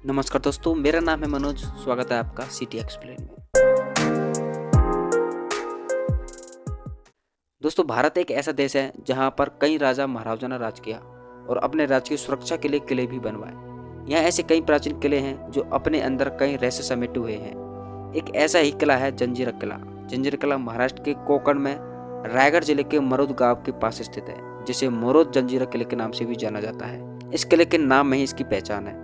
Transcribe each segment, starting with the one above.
नमस्कार दोस्तों, मेरा नाम है मनोज। स्वागत है आपका सिटी एक्सप्लेन में। दोस्तों, भारत एक ऐसा देश है जहां पर कई राजा महाराजाओं ने राज किया और अपने राज्य की सुरक्षा के लिए किले भी बनवाए। यहाँ ऐसे कई प्राचीन किले हैं जो अपने अंदर कई रहस्य समेटे हुए हैं। एक ऐसा ही किला है जंजीरा किला। जंजीरा किला महाराष्ट्र के कोकण में रायगढ़ जिले के मरोद गांव के पास स्थित है, जिसे मोरोद जंजीरा किले के नाम से भी जाना जाता है। इस किले के नाम में ही इसकी पहचान है।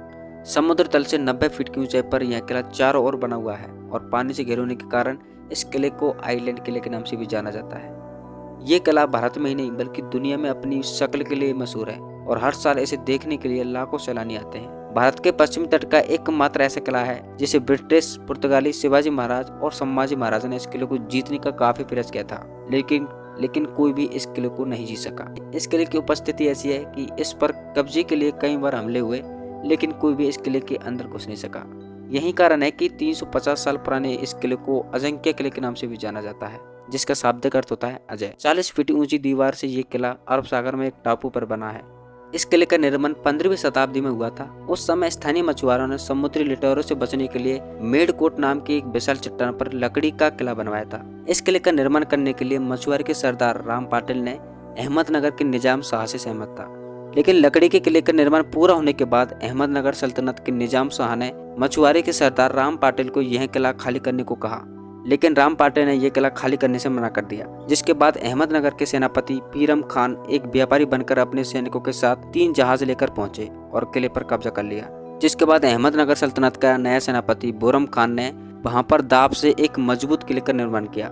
समुद्र तल से 90 फीट की ऊंचाई पर यह किला चारों ओर बना हुआ है और पानी से घिरे होने के कारण इस किले को आइलैंड किले के नाम से भी जाना जाता है। ये किला भारत में ही नहीं बल्कि दुनिया में अपनी शक्ल के लिए मशहूर है और हर साल इसे देखने के लिए लाखों सैलानी आते हैं। भारत के पश्चिमी तट का एकमात्र ऐसा किला है जिसे ब्रिटिश, पुर्तगाली, शिवाजी महाराज और संभाजी महाराज ने इस किले को जीतने का काफी प्रयास किया था, लेकिन कोई भी इस किले को नहीं जीत सका। इस किले की उपस्थिति ऐसी है कि इस पर कब्जे के लिए कई बार हमले हुए, लेकिन कोई भी इस किले के अंदर घुस नहीं सका। यही कारण है कि 350 साल पुराने इस किले को अजंक्य किले के नाम से भी जाना जाता है, जिसका शाब्दिक अर्थ होता है अजय। 40 फीट ऊंची दीवार से ये किला अरब सागर में एक टापू पर बना है। इस किले का निर्माण 15वीं शताब्दी में हुआ था। उस समय स्थानीय मछुआरों ने समुद्री लुटेरों से बचने के लिए मेडकोट नाम की एक विशाल चट्टान पर लकड़ी का किला बनवाया था। इस किले का निर्माण करने के लिए मछुआरे के सरदार राम पाटिल ने अहमदनगर के निजाम शाह से सहमत था, लेकिन लकड़ी के किले का निर्माण पूरा होने के बाद अहमदनगर सल्तनत के निजाम शाह ने मछुआरे के सरदार राम पाटिल को यह किला खाली करने को कहा, लेकिन राम पाटिल ने यह किला खाली करने से मना कर दिया। जिसके बाद अहमदनगर के सेनापति पीरम खान एक व्यापारी बनकर अपने सैनिकों के साथ 3 जहाज लेकर पहुंचे और किले पर कब्जा कर लिया। जिसके बाद अहमदनगर सल्तनत का नया सेनापति बोरम खान ने वहां पर दाब से एक मजबूत किले का निर्माण किया।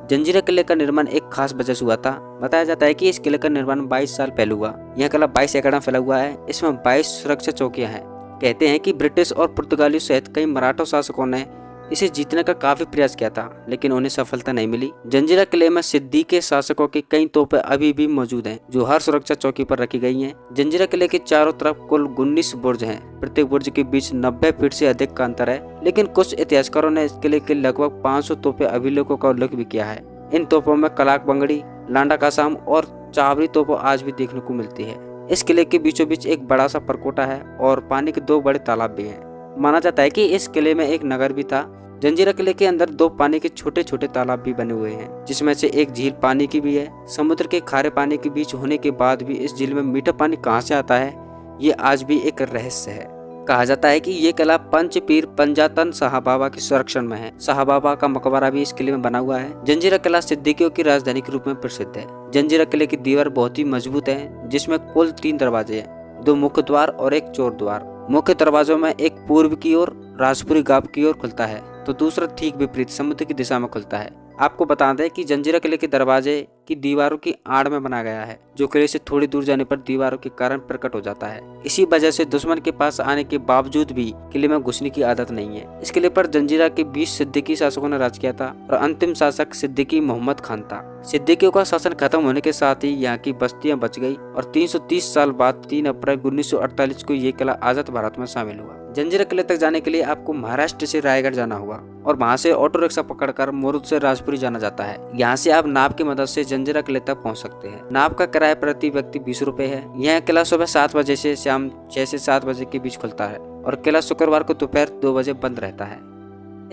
जंजीरा किले का निर्माण एक खास वजह से हुआ था। बताया जाता है कि इस किले का निर्माण 22 साल पहले हुआ। यह किला 22 एकड़ में फैला हुआ है। इसमें 22 सुरक्षा चौकियां हैं। कहते हैं कि ब्रिटिश और पुर्तगालियों सहित कई मराठा शासकों ने इसे जीतने का काफी प्रयास किया था, लेकिन उन्हें सफलता नहीं मिली। जंजीरा किले में सिद्दीकी के शासकों की कई तोपें अभी भी मौजूद हैं, जो हर सुरक्षा चौकी पर रखी गई हैं। जंजीरा किले के चारों तरफ कुल 19 बुर्ज हैं। प्रत्येक बुर्ज के बीच 90 फीट से अधिक का अंतर है, लेकिन कुछ इतिहासकारों ने इस किले के लगभग 500 तोपें अभिलेखों का उल्लेख भी किया है। इन तोपों में कलाक बंगड़ी, लांडा कासाम और चावरी तोपों आज भी देखने को मिलती है। इस किले के बीचों बीच एक बड़ा सा परकोटा है और पानी के 2 बड़े तालाब भी हैं। माना जाता है कि इस किले में एक नगर भी था। जंजीरा किले के अंदर 2 पानी के छोटे छोटे तालाब भी बने हुए हैं, जिसमें से एक झील पानी की भी है। समुद्र के खारे पानी के बीच होने के बाद भी इस झील में मीठा पानी कहां से आता है, ये आज भी एक रहस्य है। कहा जाता है कि ये किला पंच पीर पंजातन शाह बाबा के संरक्षण में है। शाह बाबा का मकबरा भी इस किले में बना हुआ है। जंजीरा किला सिद्दीकियों की राजधानी के रूप में प्रसिद्ध है। जंजीरा किले की दीवार बहुत ही मजबूत है, जिसमें कुल 3 दरवाजे हैं, 2 मुख्य द्वार और एक चोर द्वार। मुख्य दरवाजों में एक पूर्व की ओर राजपुरी गांव की ओर खुलता है, तो दूसरा ठीक विपरीत समुद्र की दिशा में खुलता है। आपको बता दें कि जंजीरा किले के दरवाजे की दीवारों की आड़ में बना गया है, जो किले से थोड़ी दूर जाने पर दीवारों के कारण प्रकट हो जाता है। इसी वजह से दुश्मन के पास आने के बावजूद भी किले में घुसने की आदत नहीं है। इस किले पर जंजीरा के 20 सिद्दीकी शासकों ने राज किया था और अंतिम शासक सिद्दीकी मोहम्मद खान था। सिद्दीकियों का शासन खत्म होने के साथ ही यहाँ की बस्तियां बच गई और 330 साल बाद 3 अप्रैल 1948 को ये किला आजाद भारत में शामिल हुआ। जंजीरा किले तक जाने के लिए आपको महाराष्ट्र से रायगढ़ जाना होगा और वहां से ऑटो रिक्शा पकड़कर मोरुद से राजपुरी जाना जाता है। यहाँ से आप नाव की मदद से जंजीरा किले तक पहुंच सकते हैं। नाव का किराया प्रति व्यक्ति 20 रुपए है। यह किला सुबह 7 बजे से शाम 6 से 7 बजे के बीच खुलता है और किला शुक्रवार को दोपहर 2 बजे बंद रहता है।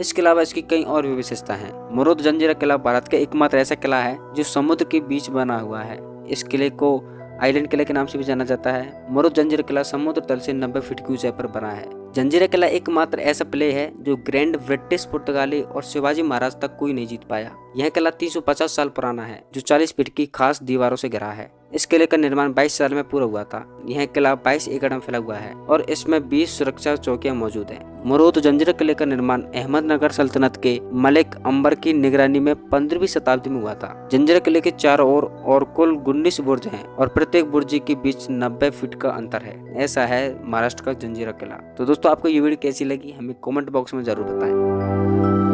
इसके अलावा इसकी कई और भी विशेषता है। मोरुद जंजीरा किला भारत का एकमात्र ऐसा किला है जो समुद्र के बीच बना हुआ है। इस किले को आइलैंड किले के नाम से भी जाना जाता है। मोरुद जंजीरा किला समुद्र तल से 90 फीट की ऊंचाई पर बना है। जंजीरा किला एकमात्र ऐसा किले है जो ग्रैंड ब्रिटिश, पुर्तगाली और शिवाजी महाराज तक कोई नहीं जीत पाया। यह किला 350 साल पुराना है, जो 40 फीट की खास दीवारों से घिरा है। इस किले का निर्माण 22 साल में पूरा हुआ था। यह किला 22 एकड़ में फैला हुआ है और इसमें 20 सुरक्षा चौकियां मौजूद हैं। मोरुद जंजीरा किले का निर्माण अहमदनगर सल्तनत के मलिक अंबर की निगरानी में 15वीं शताब्दी में हुआ था। जंजीरा किले के चारों ओर और कुल 19 बुर्ज हैं और प्रत्येक बुर्ज के बीच 90 फीट का अंतर है। ऐसा है महाराष्ट्र का जंजीरा किला। तो दोस्तों, आपको ये वीडियो कैसी लगी हमें कमेंट बॉक्स में जरूर बताएं।